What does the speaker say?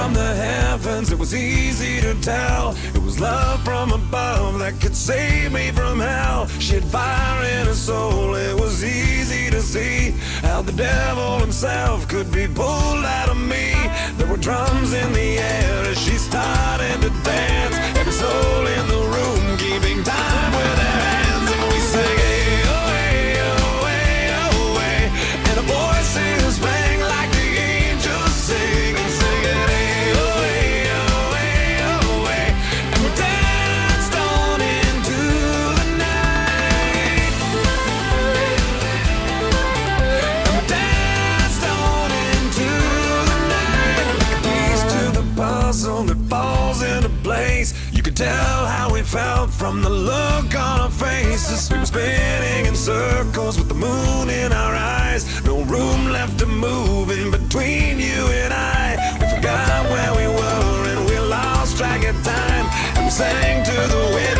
from the heavens, it was easy to tell. It was love from above that could save me from hell. She had fire in her soul, it was easy to see how the devil himself could be pulled out of me. There were drums in the air as she started to dance. Every soul in the room keeping time with their hands. And we sang, hey, oh, hey, oh, hey, oh, hey. And our voices rang like the angels sing. And singing, hey, oh, hey, oh, hey, oh, hey. And we danced on into the night. And we danced on into the night. Like a piece to the puzzle that falls into place. You could tell how we felt from the look on our faces. We were spinning in circles with the moon in our eyes. No room left to move in between you and I. We forgot where we were and we lost track of time. And we sang to the wind.